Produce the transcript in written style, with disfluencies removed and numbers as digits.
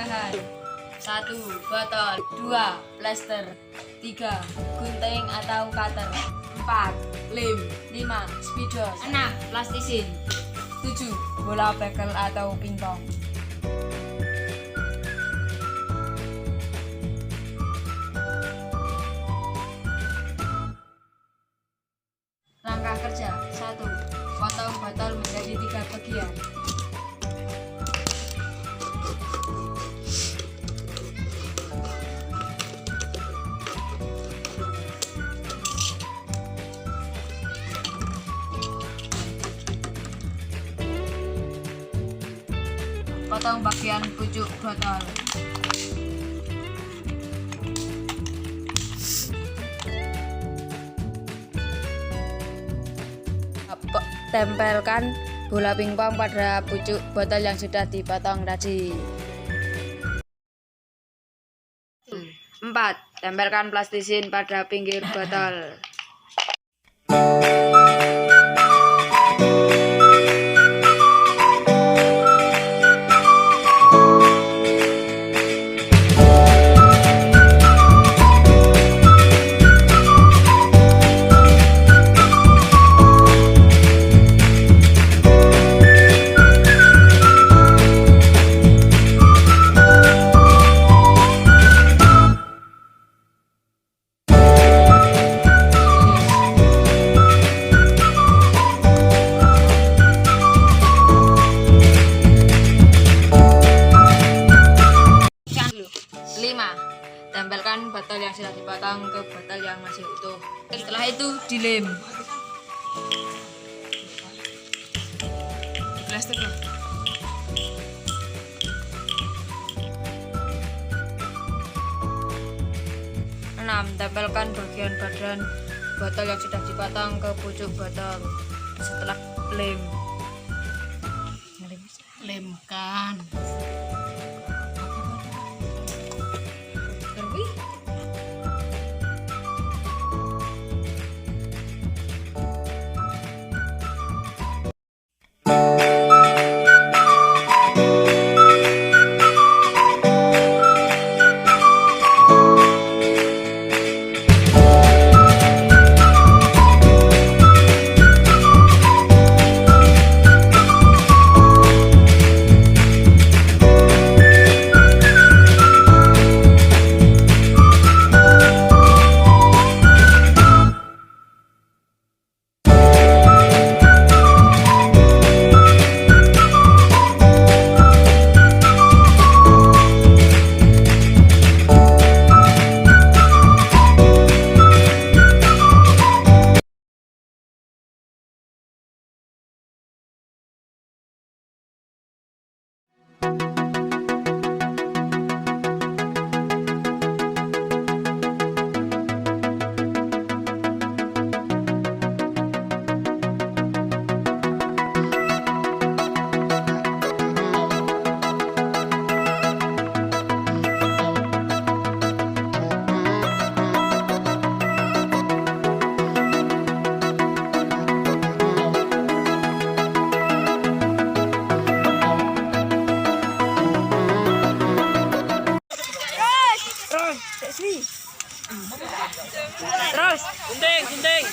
bahan: 1. Botol, 2. Plester, 3. Gunting atau cutter, 4. Lem, 5. Spidol, 6. Plastisin, 7. Bola bekel atau pingpong. Langkah kerja: 1. Potong botol menjadi 3 bagian. Potong bagian pucuk botol. Tempelkan bola pingpong pada pucuk botol yang sudah dipotong tadi. 4. Tempelkan plastisin pada pinggir botol. Tempelkan botol yang sudah dipotong ke botol yang masih utuh. Setelah itu dilem. Plastik loh. 6. Tempelkan bagian badan botol yang sudah dipotong ke pucuk botol. Setelah lem. Lemkan. Terus Gunting.